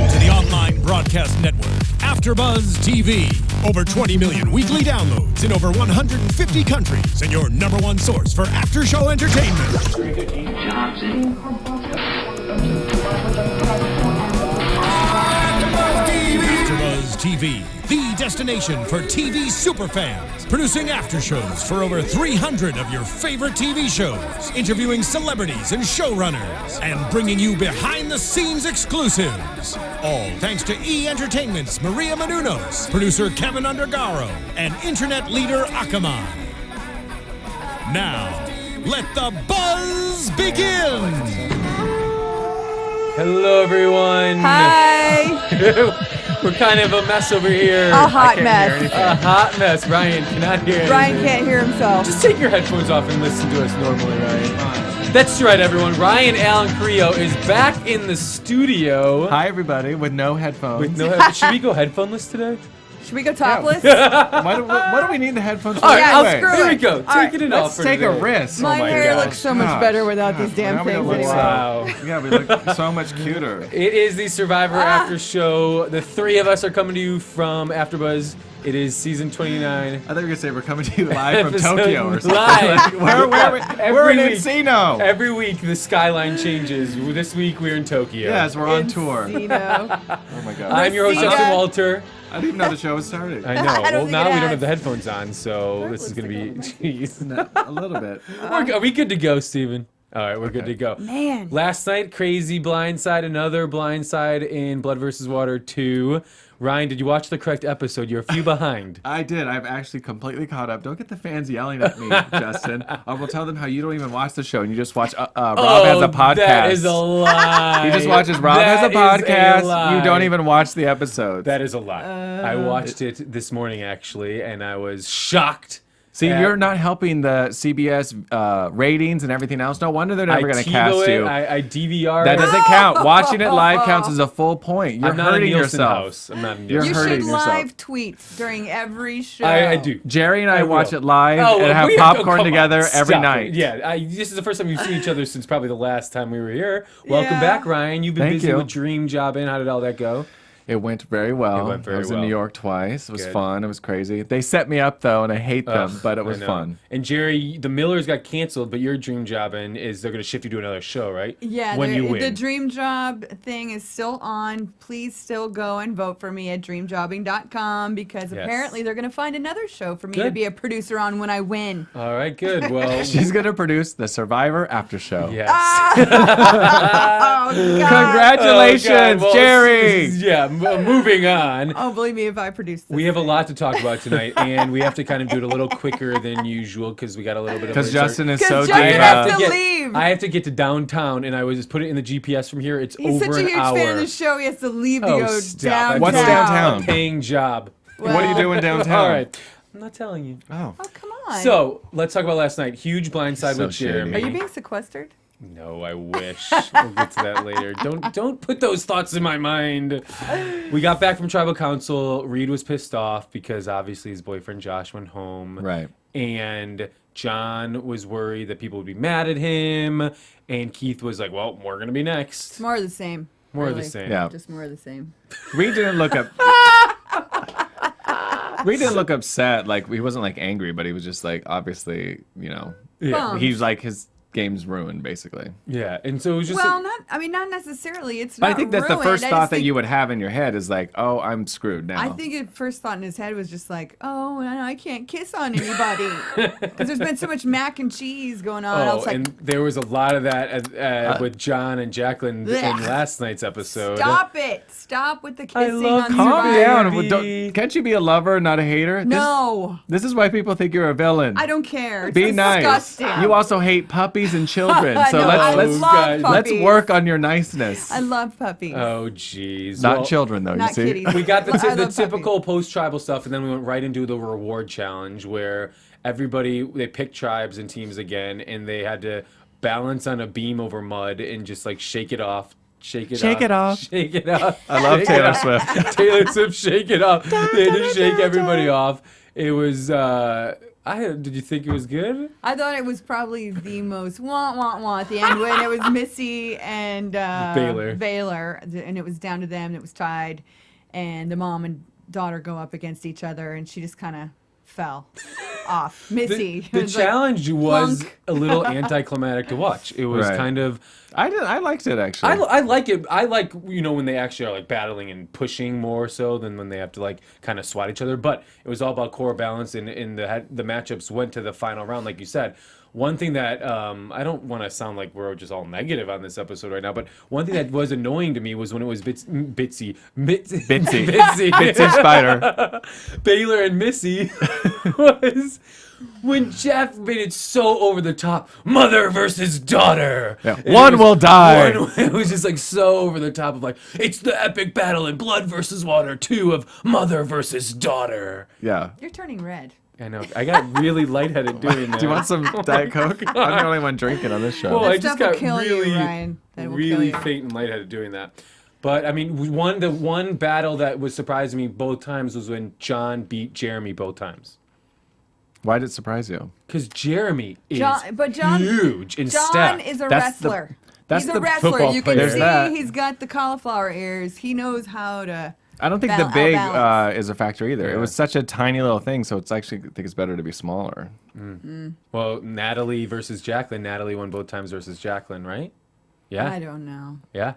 into the online broadcast network, AfterBuzz TV. Over 20 million weekly downloads in over 150 countries, and your number one source for after-show entertainment. AfterBuzz TV, the destination for TV superfans. Producing aftershows for over 300 of your favorite TV shows. Interviewing celebrities and showrunners. And bringing you behind-the-scenes exclusives. All thanks to E! Entertainment's Maria Menounos, producer Kevin Undergaro, and internet leader Akamai. Now, let the buzz begin! Hello, everyone. Hi. We're kind of a mess over here. A hot mess. A hot mess. Ryan cannot hear Ryan anything. can't hear himself. Just take your headphones off and listen to us normally, Ryan. That's right, everyone. Ryan Allen Carrillo is back in the studio. Hi, everybody, with no headphones. Should we go headphoneless today? Should we go topless? What do we need the headphones for? All right, Yeah, screw here we it. go. All right, Taking it off Let's for take today. a risk. My hair gosh. looks so much Gosh. better without these damn Now we things look anymore. Wow. Yeah, we look so much cuter. It is the Survivor After Show. The three of us are coming to you from AfterBuzz. It is season 29. I thought you were gonna say we're coming to you live from Episode Tokyo or something. live. We're in week. Encino. Every week the skyline changes. This week we're in Tokyo. Yes, we're on tour. Encino. Oh my god. I'm your host, Rosita. Justin Walter. I didn't even know the show was started. I know. I don't Well, think now it we don't has. have the headphones on, so this is looks going to like be. Jeez. A little bit. Are we good to go, Steven? All right, we're good to go. Man. Last night, crazy blindside, another blindside in Blood vs. Water 2. Ryan, did you watch the correct episode? You're a few behind. I did. I've actually completely caught up. Don't get the fans yelling at me, Justin. I will tell them how you don't even watch the show and you just watch Rob has a podcast. That is a lie. He just watches Rob has a That is podcast. lie. You don't even watch the episodes. That is a lie. I watched it this morning, actually, and I was shocked. See, at- you're not helping the CBS ratings and everything else. No wonder they're never going to cast you. I DVR That it. doesn't count. Watching it live counts as a full point. You're I'm not hurting in Nielsen yourself. House. I'm not in You're You Nielsen. hurting should yourself. live tweet during every show. I do. Jerry and I I watch will. it live Oh, and have we popcorn come on, together every stop night. it. Yeah, this is the first time we've seen each other since probably the last time we were here. Welcome Yeah. back, Ryan. You've been Thank busy you. with Dream Jobbing. How did all that go? It went very well. It went very I was in well. New York twice. It was Good. fun. It was crazy. They set me up though, and I hate them, but it I was know. fun. And Jerry, the Millers got canceled, but your Dream Jobbing is they're going to shift you to another show, right? Yeah, when you win. the Dream Job thing is still on. Please still go and vote for me at dreamjobbing.com because Yes. apparently they're going to find another show for me to Good. be a producer on when I win. All right, good. Well, She's gonna produce the Survivor after show. yes. Oh, God. Congratulations, Well, Jerry. Yeah, moving on. Oh, believe me, if I produce this. We have a lot to talk about tonight, and we have to kind of do it a little quicker than usual because we got a little bit of. Because Justin is 'Cause so Justin diva. has to leave. I have to get to downtown, and I was just put it in the GPS from here. It's He's over such a an huge hour. fan of the show, he has to leave to Oh, go stop. downtown. What's downtown? A paying job. Well, What are you doing downtown? All right, I'm not telling you. Oh. Oh, come on. So let's talk about last night. Huge blindside So with Jeremy. shady. Are you being sequestered? No, I wish. We'll get to that later. Don't put those thoughts in my mind. We got back from tribal council. Reed was pissed off because obviously his boyfriend Josh went home. Right. And John was worried that people would be mad at him. And Keith was like, well, we're going to be next. It's more of the same. More of the really. same. Yeah. Just more of the same. Reed didn't look up. Reed didn't look upset. Like he wasn't like angry, but he was just like obviously, Yeah. Bummed. he's like his game's ruined basically. Yeah. And so it was just. Well, not necessarily. It's But not I think that's the ruined. first I thought just that think- you would have in your head is like, oh, I'm screwed now. I think his first thought in his head was just like, oh, I can't kiss on anybody. Because there's been so much mac and cheese going on. I Oh, was like, and there was a lot of that with John and Jacqueline in Blech. last night's episode. stop it. Stop with the kissing love on you, Calm Survivor. down. Baby. Can't you be a lover, not a hater? No, This is why people think you're a villain. I don't care. It's Be nice. disgusting. You also hate puppies and children. I So know, let's I let's love guys. let's puppies. work on your niceness. I love puppies. Oh, jeez. Not Well, children though. You Not see. kitties. We got the, I the love typical puppies. post-tribal stuff, and then we went right into the reward challenge where they picked tribes and teams again, and they had to balance on a beam over mud and just like shake it off. Shake it off. Shake it off. I love Shake it Taylor off. Swift. Taylor Swift, shake it off. They had to shake everybody off. It was Did you think it was good? I thought it was probably the most wah at the end when it was Missy and Baylor, and it was down to them. It was tied, and the mom and daughter go up against each other, and she just kind of fell off. Missy. The challenge was a little anticlimactic to watch. It was kind of. I liked it actually. I like it. I like when they actually are like battling and pushing more so than when they have to like kind of swat each other. But it was all about core balance, and the matchups went to the final round, like you said. One thing that I don't want to sound like we're just all negative on this episode right now, but one thing that was annoying to me was when it was Bitsy Spider, Baylor and Missy was. When Jeff made it so over the top, mother versus daughter. Yeah. One will die. It was just like so over the top of like, it's the epic battle in Blood versus Water 2 of mother versus daughter. Yeah. You're turning red. I know. I got really lightheaded doing that. Do you want some Diet Coke? I'm the only one drinking on this show. Well, That I just stuff will got kill you, really, Ryan. That will kill really you. faint and lightheaded doing that. But I mean, the one battle that was surprising me both times was when John beat Jeremy both times. Why did it surprise you? Because Jeremy is John huge in John step. is a That's wrestler. that's He's the a wrestler. football You can player. see That. he's got the cauliflower ears. He knows how to. I don't think the big outbalance. is a factor either. Yeah. It was such a tiny little thing, so it's actually I think it's better to be smaller. Well, Natalie versus Jacqueline. Natalie won both times versus Jacqueline, right? Yeah. I don't know. Yeah.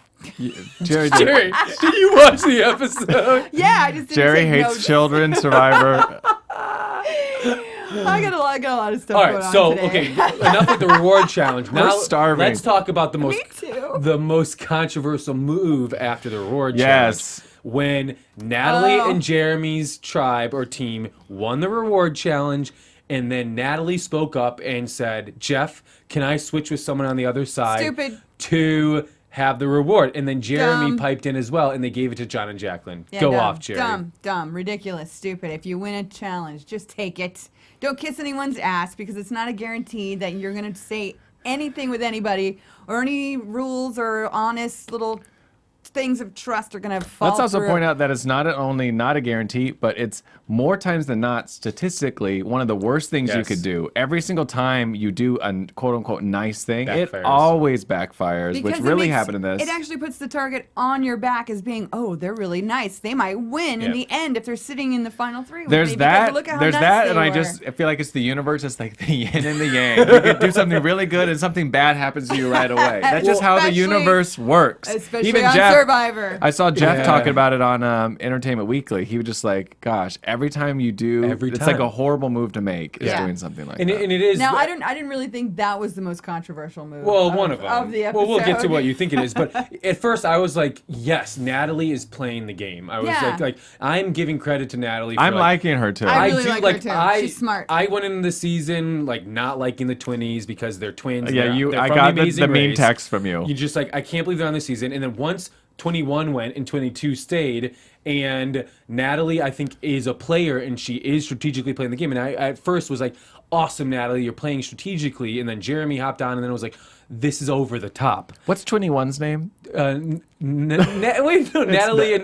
Jerry, Jerry, did you watch the episode? Yeah, I just didn't Jerry take hates notes. children. Survivor. I got a lot of stuff All going right, on so today. okay, enough with the reward challenge. Now starving. let's talk about the Me too. most controversial move after the reward Yes. challenge. When Natalie and Jeremy's tribe or team won the reward challenge, and then Natalie spoke up and said, "Jeff, can I switch with someone on the other side Stupid. to have the reward?" And then Jeremy Dumb. piped in as well, and they gave it to John and Jacqueline. Yeah, Go dumb, off, Jerry. Dumb, ridiculous, stupid. If you win a challenge, just take it. Don't kiss anyone's ass because it's not a guarantee that you're going to say anything with anybody or any rules or honest little things of trust are going to fall Let's also through. point out that it's not only not a guarantee, but it's more times than not, statistically, one of the worst things you Yes. could do. Every single time you do a quote-unquote nice thing, it Backfires. always backfires, Because which it really makes- happened in this. It actually puts the target on your back as being, oh, they're really nice. They might win in Yeah. the end if they're sitting in the final three with There's me because that, look at how there's nice that, they and were. I feel like it's the universe. It's like the yin and the yang. You could do something really good and something bad happens to you right away. That's just how the Especially- universe works. Especially Even on Jeff, Survivor. I saw Jeff Yeah. talking about it on Entertainment Weekly. He was just like, gosh, every time you do, it's like time. a horrible move to make is Yeah. doing something like And that. it is. Now, I didn't really think that was the most controversial move. Well, one of them. Of the episode. Well, we'll get to what you think it is. But at first, I was like, yes, Natalie is playing the game. I was Yeah. like, I'm giving credit to Natalie. For I'm like, liking her too. I really like her too. She's smart. I went into the season like not liking the Twinnies because they're twins. yeah, They're I from got the Amazing meme Race. text from you. You just like, I can't believe they're on the season. And then once 21 went and 22 stayed, and Natalie, I think, is a player and she is strategically playing the game. And I at first was like, awesome, Natalie, you're playing strategically. And then Jeremy hopped on and then it was like, this is over the top. What's 21's name? Natalie and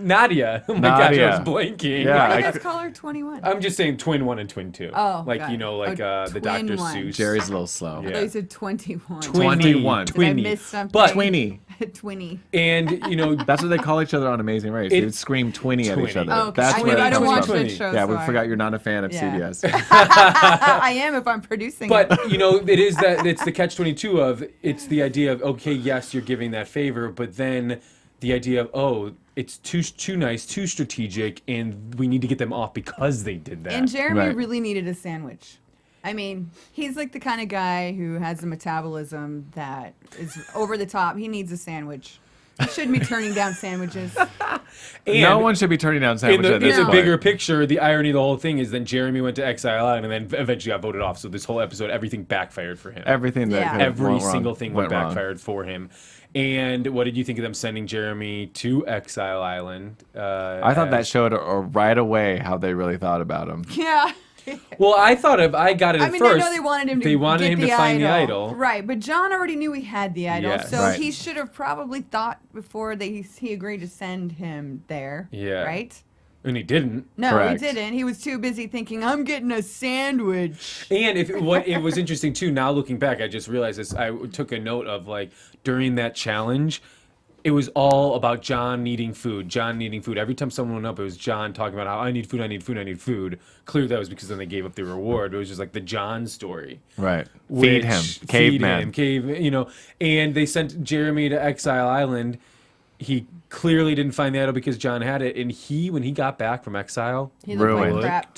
Nadia. Oh my gosh, I Nadia. was blanking. Yeah, Why I do you guys could- call her 21? I'm just saying twin 1 and twin 2. Oh, like got you it. know, like Oh, the twin Dr. one. Seuss. Jerry's a little slow. Yeah. I thought you said 21. 21. Did I Twinny. miss something? But Twinny. Twinny. and you know, That's what they call each other on Amazing Race. They would scream Twinny at each Twinny. other. Oh, okay. That's I, where mean, it I don't comes watch from. that show. Yeah, so we I- forgot you're not a fan of Yeah. CBS. I am if I'm producing it. but you know, it is that it's the catch-22 of it's the idea of okay, yes, you're giving that favor, but then the idea of oh, it's too nice, too strategic, and we need to get them off because they did that. And Jeremy Right. really needed a sandwich. I mean, he's like the kind of guy who has a metabolism that is over the top. He needs a sandwich. He shouldn't be turning down sandwiches. And No one should be turning down in sandwiches the, at this in the point. bigger picture, the irony of the whole thing is then Jeremy went to Exile Island and then eventually got voted off. So this whole episode, everything backfired for him. Everything that Yeah. could have Every went wrong single thing went wrong. backfired for him. And what did you think of them sending Jeremy to Exile Island? I thought that showed right away how they really thought about him. Yeah. Well, I got it at I mean, first. I know they wanted him to get to find the idol. Right, but John already knew he had the idol, Yes. so Right. he should have probably thought before he agreed to send him there. Yeah. Right? And he didn't. No, Correct. he didn't. He was too busy thinking, I'm getting a sandwich. And what it was interesting too, now looking back, I just realized this. I took a note of like during that challenge, it was all about John needing food. John needing food. Every time someone went up, it was John talking about how I need food, I need food, I need food. Clearly that was because then they gave up the reward. It was just like the John story. Right. Feed him. Caveman. And they sent Jeremy to Exile Island. He clearly didn't find the idol because John had it. And when he got back from Exile, He looked Ruined. like crap.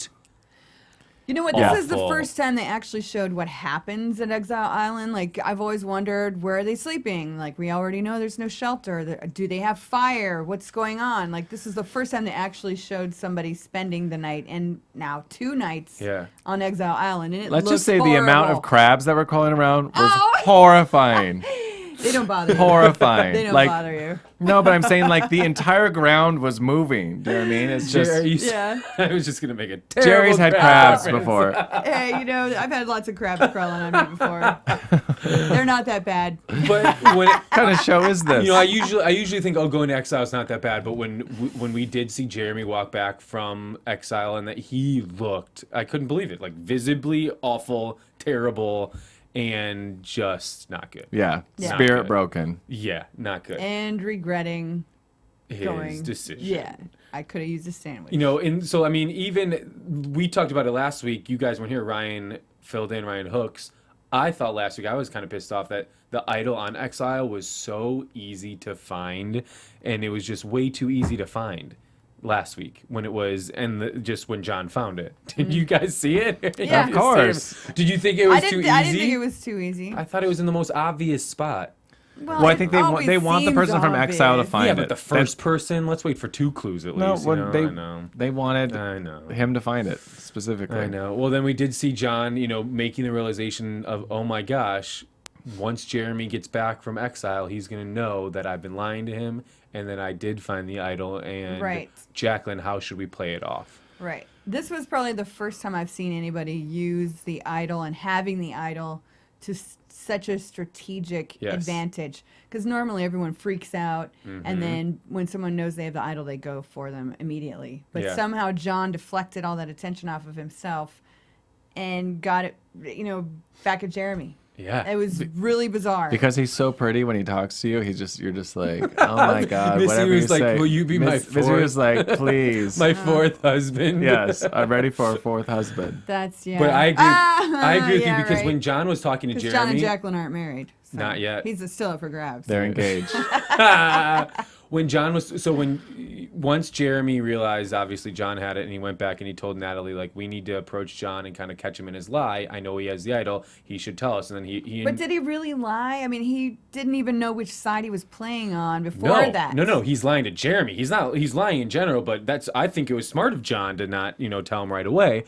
You know what? Awful. This is the first time they actually showed what happens at Exile Island. Like, I've always wondered, where are they sleeping? Like, we already know there's no shelter. Do they have fire? What's going on? Like, this is the first time they actually showed somebody spending the night, and now 2 nights on Exile Island. And Let's looks just say horrible. the amount of crabs that were crawling around was Oh. horrifying. They don't bother you. Horrifying. They don't Like, bother you. No, but I'm saying like the entire ground was moving. Do you know what I mean? It's just Yeah. I was just gonna make a terrible Jerry's had crab crabs reference. before. Hey, you know, I've had lots of crabs crawling on me before. They're not that bad. But when What kind of show is this? you know, I usually think, oh, going to Exile is not that bad. But when we did see Jeremy walk back from Exile and that he looked, I couldn't believe it, like visibly awful, terrible, and just not good. Yeah, Yeah. spirit Not broken. Yeah, not good. And regretting His going. decision. Yeah. I could have used a sandwich. You know, and so I mean, even we talked about it last week. You guys weren't here. Ryan filled in. Ryan Hooks. I thought last week I was kind of pissed off that the idol on Exile was so easy to find, and it was just way too easy to find last week when it was, and just when John found it. Did you guys see it? Yeah. Of course. Did you think it was I too didn't, easy? I didn't think it was too easy. I thought it was in the most obvious spot. Well, I it think always they want the seems person from Exile to obvious. find Yeah, it. but the first person. Let's wait for 2 clues at No, least. what you know? they I know. they wanted I know. him to find it specifically. I know. Well, then we did see John, you know, making the realization of, oh my gosh, once Jeremy gets back from Exile, he's going to know that I've been lying to him and that I did find the idol. And Right. Jacqueline, how should we play it off? Right. This was probably the first time I've seen anybody use the idol and having the idol to such a strategic Yes. advantage. Because normally everyone freaks out, and then when someone knows they have the idol, they go for them immediately. But Yeah. somehow John deflected all that attention off of himself and got it, you know, back at Jeremy. Yeah. It was really bizarre. Because he's so pretty when he talks to you, you're just like, oh my god, Missy whatever was you like, say. will you be my Missy fourth? was like, please. My 4th husband. Yes, I'm ready for a 4th husband. That's, yeah. But I agree. I agree with yeah, you because right. when John was talking to Because Jeremy, John and Jacqueline aren't married. So Not yet. He's still up for grabs. They're engaged. when John was once Jeremy realized obviously John had it and he went back and he told Natalie like we need to approach John and kind of catch him in his lie. I know he has the idol. He should tell us. And then he But did he really lie? I mean, he didn't even know which side he was playing on before no, that. No, he's lying to Jeremy. He's lying in general, but I think it was smart of John to not, you know, tell him right away.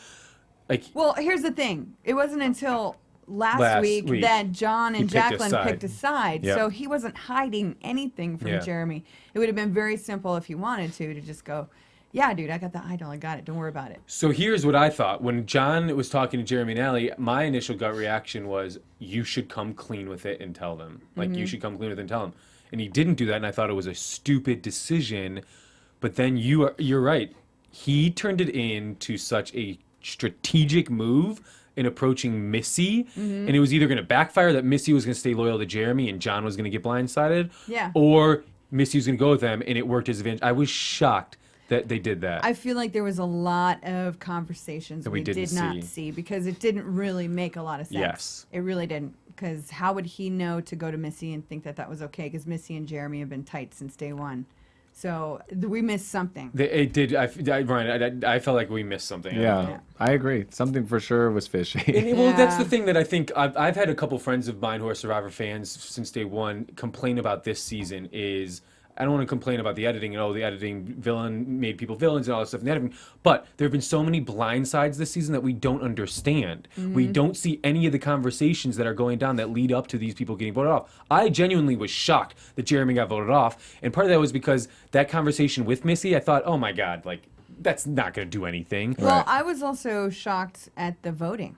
Like Well, here's the thing. It wasn't until last week that John and He picked a Jacqueline side. picked a side. Yep. So he wasn't hiding anything from Yeah. Jeremy. It would have been very simple if he wanted to just go, yeah, dude, I got the idol. I got it. Don't worry about it. So here's what I thought. When John was talking to Jeremy and Natalie, my initial gut reaction was, you should come clean with it and tell them. Like, you should come clean with it and tell them. And he didn't do that, and I thought it was a stupid decision. But then you're right. He turned it into such a strategic move in approaching Missy. And it was either going to backfire that Missy was going to stay loyal to Jeremy and John was going to get blindsided. Yeah. Or Missy was going to go with them, and it worked as advantage. I was shocked that they did that. I feel like there was a lot of conversations That we did didn't not see. see because it didn't really make a lot of sense. Yes. It really didn't. Because how would he know to go to Missy and think that that was okay? Because Missy and Jeremy have been tight since day one. So we missed something. It did. Ryan, I felt like we missed something. Yeah, I agree. Something for sure was fishy. Well, that's the Yeah. thing that I think I've had a couple friends of mine who are Survivor fans since day one complain about this season is I don't want to complain about the editing and the editing villain made people villains and all that stuff in the editing, but there have been so many blindsides this season that we don't understand. We don't see any of the conversations that are going down that lead up to these people getting voted off. I genuinely was shocked that Jeremy got voted off, and part of that was because that conversation with Missy, I thought, oh my God, like that's not going to do anything. Well, I was also shocked at the voting.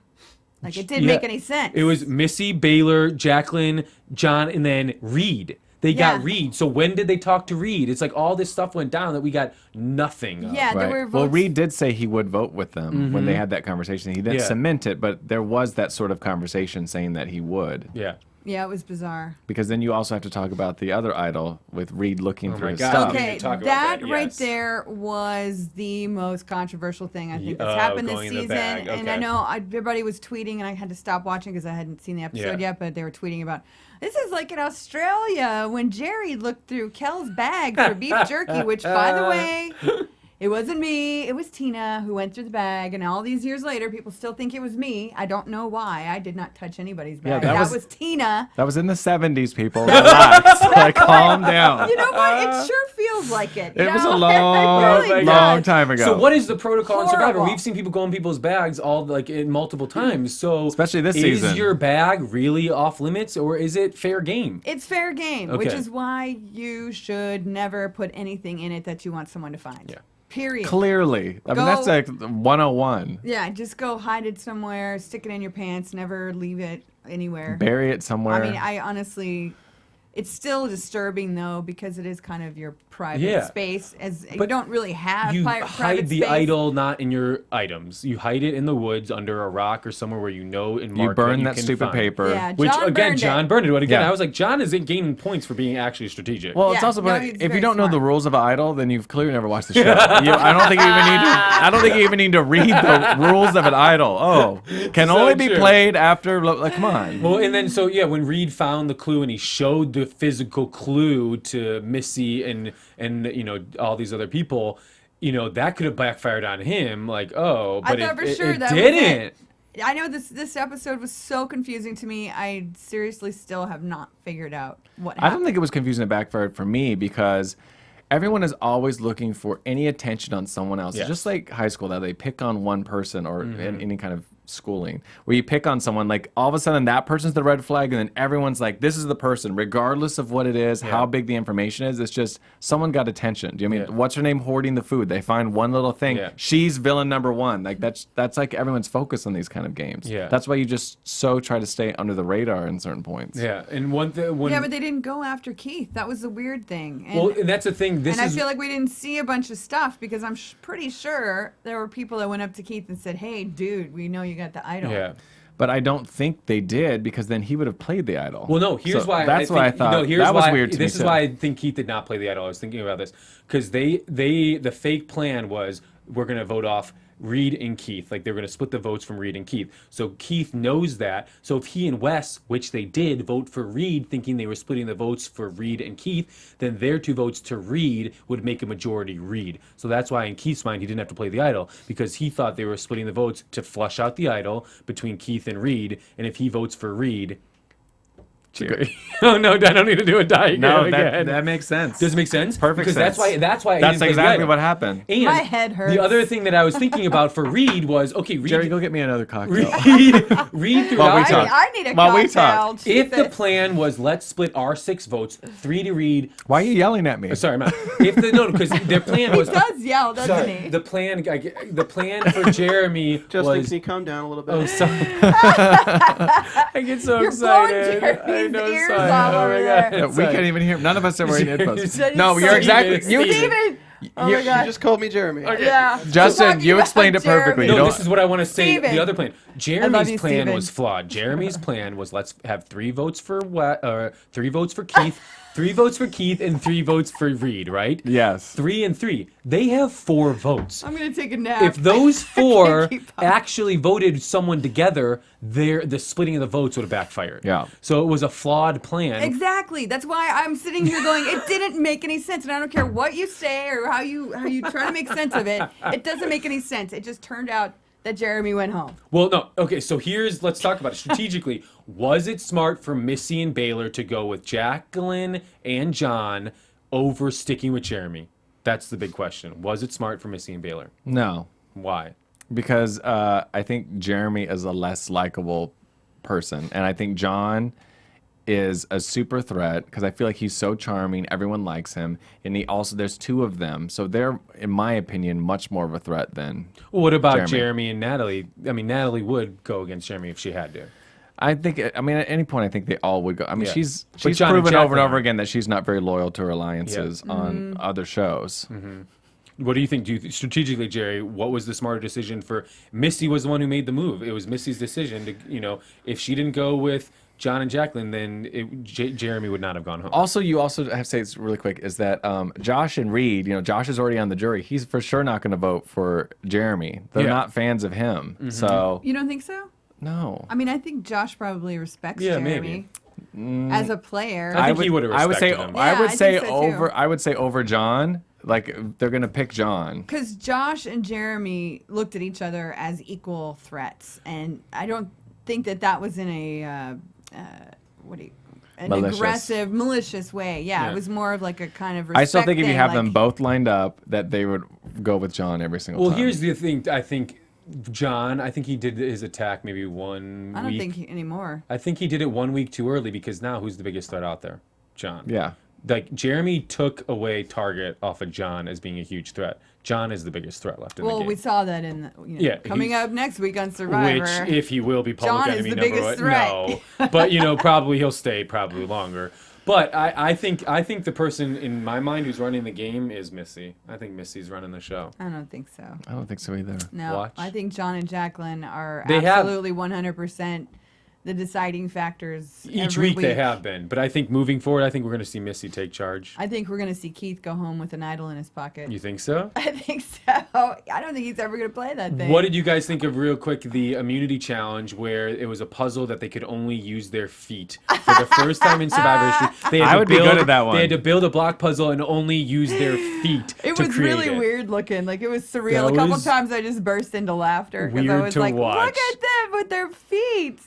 Like, it didn't make any sense. It was Missy, Baylor, Jacqueline, John, and then Reed. They got Reed. So when did they talk to Reed? It's like all this stuff went down that we got nothing of. Yeah, there were votes. Well, Reed did say he would vote with them when they had that conversation. He didn't cement it, but there was that sort of conversation saying that he would. Yeah. Yeah, it was bizarre. Because then you also have to talk about the other idol with Reed looking through his stuff. Okay, that right there was the most controversial thing I think that's happened this season. And I know everybody was tweeting, and I had to stop watching because I hadn't seen the episode yet, but they were tweeting about, this is like in Australia when Jerri looked through Kel's bag for beef jerky, which, by the way... It wasn't me. It was Tina who went through the bag, and all these years later, people still think it was me. I don't know why. I did not touch anybody's bag. That was Tina. That was in the 70s, people. Relax. Like, calm down. You know what? It sure feels like it. It was a long time ago. So what is the protocol in Survivor? We've seen people go in people's bags multiple times. So especially this season. Is your bag really off limits, or is it fair game? It's fair game, which is why you should never put anything in it that you want someone to find. Yeah. Period. Clearly. I mean, that's like 101. Yeah, just go hide it somewhere, stick it in your pants, never leave it anywhere. Bury it somewhere. I mean, I honestly... It's still disturbing, though, because it is kind of your private space. But you don't really have private space. You hide the idol not in your items. You hide it in the woods under a rock or somewhere where you know and mark. You burn that stupid paper. Yeah, John burned it. Again, I was like, John isn't gaining points for being actually strategic. Well, it's also, if you don't know the rules of an idol, then you've clearly never watched the show. I don't think you even need to read the rules of an idol. Oh, can only be played after. Like, come on. Well, and then when Reed found the clue and he showed the physical clue to Missy and all these other people, that could have backfired on him. Like, but I thought for sure that didn't. I know this episode was so confusing to me. I seriously still have not figured out what happened. I don't think it was confusing. It backfired for me because everyone is always looking for any attention on someone else. It's just like high school, that they pick on one person or in any kind of schooling where you pick on someone, like all of a sudden that person's the red flag, and then everyone's like, this is the person, regardless of what it is, how big the information is. It's just someone got attention. Do you mean what's her name hoarding the food? They find one little thing. She's villain number one. Like that's like everyone's focus on these kind of games. That's why you just try to stay under the radar in certain points. And but they didn't go after Keith. That was the weird thing. And that's the thing. I feel like we didn't see a bunch of stuff because I'm pretty sure there were people that went up to Keith and said, hey, dude, we know you got the idol. Yeah. But I don't think they did, because then he would have played the idol. Well, no, here's why. That's why I thought that was weird to me. This is why I think Keith did not play the idol. I was thinking about this because the fake plan was we're going to vote off Reed and Keith. Like, they were going to split the votes from Reed and Keith. So Keith knows that. So if he and Wes, which they did, vote for Reed, thinking they were splitting the votes for Reed and Keith, then their 2 votes to Reed would make a majority Reed. So that's why in Keith's mind he didn't have to play the idol, because he thought they were splitting the votes to flush out the idol between Keith and Reed. And if he votes for Reed... Oh no! I don't need to do a diagram again. That makes sense. Does it make sense? Perfect because sense. That's why. That's exactly what happened. And my head hurts. The other thing that I was thinking about for Reed was Reed, Jerry, go get me another cocktail. Reed throughout. I need a cocktail. If the plan was let's split our 6 votes, 3 to Reed. Why are you yelling at me? Sorry, Matt. Because their plan was. He does yell, doesn't he? The plan for Jeremy just was. can you calm down a little bit? Oh, sorry. I get so excited. I know. Sorry. Oh my God. We can't even hear him. None of us are wearing headphones. No, you're exactly. Steven. Oh my God. You just called me Jeremy. Okay. Yeah. Justin, you explained it perfectly. No, this is what I want to say. Steven. The other plan. Jeremy's plan Steven. was flawed. Jeremy's plan was let's have 3 votes for 3 votes for Keith. 3 votes for Keith and 3 votes for Reed, right? Yes. 3 and 3. They have 4 votes. I'm gonna take a nap. If those 4 actually voted someone together, the splitting of the votes would have backfired. Yeah. So it was a flawed plan. Exactly. That's why I'm sitting here going, it didn't make any sense, and I don't care what you say or how you try to make sense of it. It doesn't make any sense. It just turned out that Jeremy went home. Well, no. Okay, so let's talk about it strategically. Was it smart for Missy and Baylor to go with Jacqueline and John over sticking with Jeremy? That's the big question. Was it smart for Missy and Baylor? No. Why? Because I think Jeremy is a less likable person, and I think John is a super threat because I feel like he's so charming. Everyone likes him, and there's 2 of them, so they're, in my opinion, much more of a threat than. Well, what about Jeremy and Natalie? I mean, Natalie would go against Jeremy if she had to. I think, I mean, at any point, I think they all would go. I mean, Yeah. she's John and proven over and Jacqueline over are. again that she's not very loyal to her alliances on other shows. What do you think? Strategically, Jerry, what was the smarter decision for Missy? Was the one who made the move. It was Missy's decision to, if she didn't go with John and Jacqueline, then Jeremy would not have gone home. Also, you also have to say this really quick is that Josh and Reed, Josh is already on the jury. He's for sure not going to vote for Jeremy. They're not fans of him. So You don't think so? no. I mean, I think Josh probably respects Yeah, Jeremy as a player. I think he would have respected him. I would Yeah, I say think so, too. over. I would say over John. Like they're gonna pick John. Because Josh and Jeremy looked at each other as equal threats, and I don't think that was in a Malicious. aggressive, malicious way. Yeah, Yeah. it was more of like a kind of respect I still think if you thing, have like, them both lined up, that they would go with John every single Well, time. here's the thing. I think John, he did his attack maybe 1 week. I don't think anymore. I think he did it 1 week too early because now who's the biggest threat out there? John. Yeah. Like Jeremy took away Target off of John as being a huge threat. John is the biggest threat left in the game. Well, we saw that in coming up next week on Survivor. Which, if he will be public John is enemy the number biggest one, threat. no. But probably he'll stay probably longer. But I think the person in my mind who's running the game is Missy. I think Missy's running the show. I don't think so. I don't think so either. No, Watch. I think John and Jacqueline are They have- absolutely 100% the deciding factors. Each every week they have been, but I think moving forward, I think we're going to see Missy take charge. I think we're going to see Keith go home with an idol in his pocket. You think so? I think so. I don't think he's ever going to play that thing. What did you guys think of real quick the immunity challenge where it was a puzzle that they could only use their feet for the first time in Survivor history? They had I to would be good at that one. They had to build a block puzzle and only use their feet It to was create really it. weird looking. Like, it was surreal. That A couple was times I just burst into laughter because I weird was to like, watch. look at them with their feet.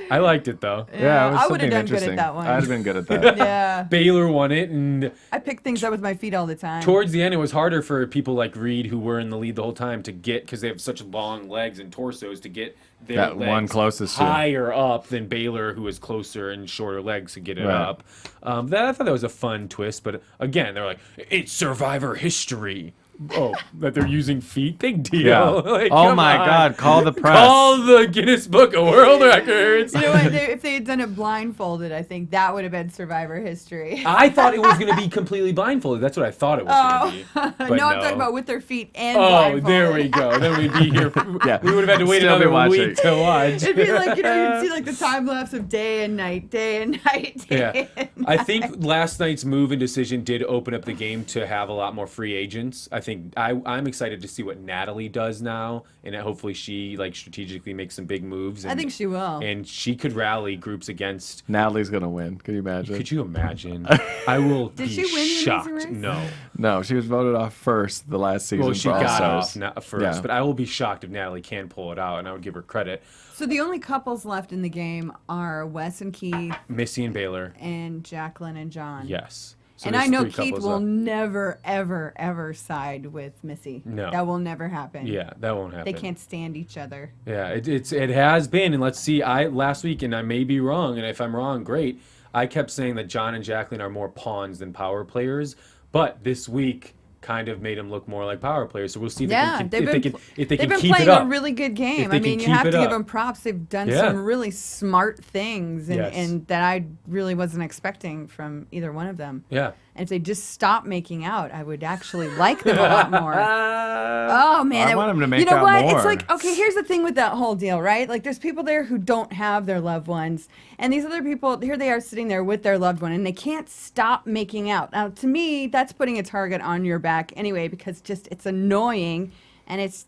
I liked it though. Yeah, it was I would something have done good interesting. at that one. I'd have been good at that. Yeah. Baylor won it, and I pick things up with my feet all the time. towards the end, it was harder for people like Reed, who were in the lead the whole time, to get, because they have such long legs and torsos, to get their That legs one closest to. higher up than Baylor, who was closer and shorter legs, to get it Right. up. I thought that was a fun twist, but again, they're like, it's Survivor history. Oh, that they're using feet? Big deal. Yeah. Like, Oh come my on. God! Call the press. Call the Guinness Book of World Records. You know what? If they had done it blindfolded, I think that would have been Survivor history. I thought it was going to be completely blindfolded. That's what I thought it was going to be. But no, I'm talking about with their feet and Oh, blindfolded. there we go. Then we'd be here. Yeah. We would have had to wait Still be another watching. week to watch. It'd be like, you'd see like the time lapse of day and night, day and night, day Yeah. and I night. think last night's move and decision did open up the game to have a lot more free agents. I think I'm excited to see what Natalie does now, and that hopefully she strategically makes some big moves. And, I think she will. And she could rally groups against. Natalie's gonna win. Can you imagine? Could you imagine? I will Did be she win the shocked. Amazing Race? No. No, she was voted off first the last season. Well, she for All got Stars. off first, Yeah. but I will be shocked if Natalie can pull it out, and I would give her credit. So the only couples left in the game are Wes and Keith Missy and Baylor, and Jacqueline and John. yes. So And there's I know three Keith couples will left. never, ever, ever side with Missy. No. That will never happen. Yeah, that won't happen. They can't stand each other. Yeah, it has been, and let's see. Last week, and I may be wrong, and if I'm wrong, great. I kept saying that John and Jacqueline are more pawns than power players, but this week kind of made them look more like power players. So we'll see if Yeah, they can keep they've it been playing up. a really good game. they I can mean, you keep have it to give up. them props. They've done Yeah. some really smart things, and, Yes. and that I really wasn't expecting from either one of them. Yeah. And if they just stop making out, I would actually like them a lot more. Oh man, I want them to make you know out what? more. It's like, okay, here's the thing with that whole deal, right? Like, there's people there who don't have their loved ones, and these other people, here they are sitting there with their loved one, and they can't stop making out. Now, to me, that's putting a target on your back anyway, because just it's annoying and it's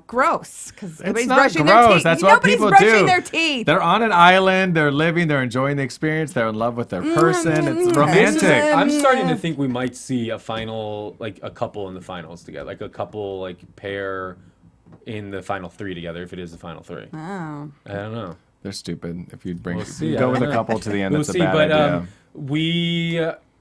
gross because nobody's not brushing their gross. teeth. That's what Nobody's people brushing do. their teeth. They're on an island. They're living. They're enjoying the experience. They're in love with their person. It's romantic. I'm starting to think we might see a final, like a couple in the finals together, like a couple, like pair in the final three together, if it is the final three. Oh. I don't know. They're stupid. If you bring We'll see. go I with don't a know. couple to the end, We'll that's see, a bad but idea.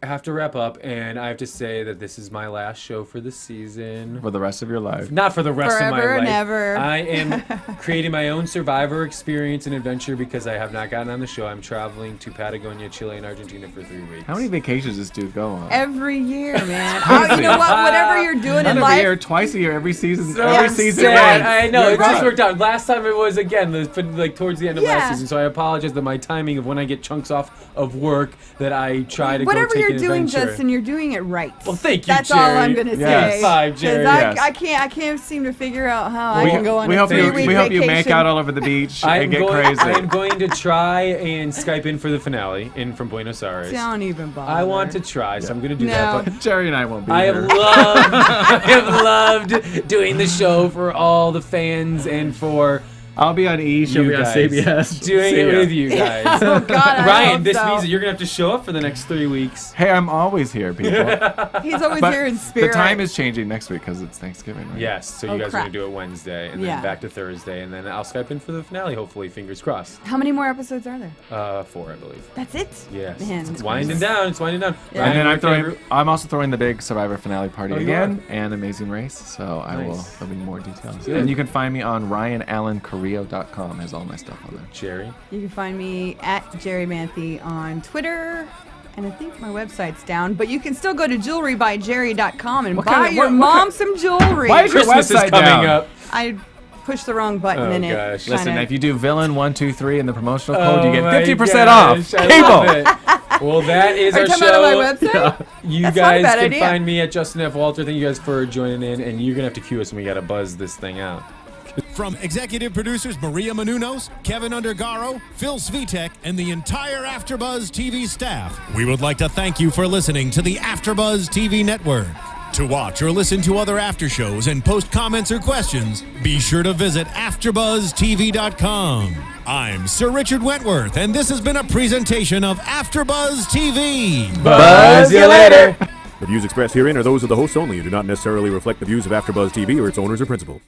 have to wrap up, and I have to say that this is my last show for the season. For the rest of your life. Not for the rest of my life. Forever and ever. I am creating my own Survivor experience and adventure because I have not gotten on the show. I'm traveling to Patagonia, Chile, and Argentina for 3 weeks. How many vacations does this dude go on? Every year, man. Oh, you know what? Whatever you're doing in Not life. every year, twice a year, every season. So every season. sad. Right. I know, You're it just right. worked out. Last time it was, again, like towards the end of Yeah. last season, so I apologize that my timing of when I get chunks off of work that I try to Whatever go take you're an doing, adventure. Justin, you're doing it right. Well, thank you, That's Jerry. all I'm gonna Yes. say. Five, Jerry. 'Cause Yes. I can't seem to figure out how I can go on we a hope 3-week you vacation. make out all over the beach and get crazy. I am going to try and Skype in for the finale from Buenos Aires. Don't even bother. I want to try, so I'm going to do No. that. But Jerry and I won't be I here. have loved doing the show for all the fans and for I'll be on E. She'll you be on guys. CBS. Doing See it ya. with you guys. Oh God, I Ryan, hope this so. means that you're going to have to show up for the next 3 weeks. Hey, I'm always here, people. He's always But here in spirit. the time is changing next week because it's Thanksgiving. Right? Yes, so you Oh, guys are crap. going to do it Wednesday and Yeah. then back to Thursday, and then I'll Skype in for the finale, hopefully, fingers crossed. How many more episodes are there? 4, I believe. That's it. Yes. Man, It's winding down. It's winding down. Yeah. And then Ryan, I'm also throwing the big Survivor finale party Oh, you again and Amazing Race. So Nice. there'll be more details. Good. And you can find me on RyanAllenCarrillo.com. Has all my stuff on there. Jerry. You can find me at Jerri Manthey on Twitter. And I think my website's down, but you can still go to jewelrybyjerry.com and What buy kind of- your what mom kind- some jewelry. Why is your Christmas is website coming down? up. I pushed the wrong button Oh, in it. gosh. Kinda- Listen, if you do villain 123 in the promotional code, you Oh get my 50% gosh, off. I Cable. love it. Well, that is Are our you talking about show. my website? You That's not a guys bad can idea. find me at Justin F. Walter. Thank you guys for joining in, and you're gonna have to cue us when we gotta buzz this thing out. From executive producers Maria Menounos, Kevin Undergaro, Phil Svitek, and the entire AfterBuzz TV staff, we would like to thank you for listening to the AfterBuzz TV network. To watch or listen to other after shows and post comments or questions, be sure to visit AfterBuzzTV.com. I'm Sir Richard Wentworth, and this has been a presentation of AfterBuzz TV. Buzz you later. The views expressed herein are those of the hosts only and do not necessarily reflect the views of AfterBuzz TV or its owners or principals.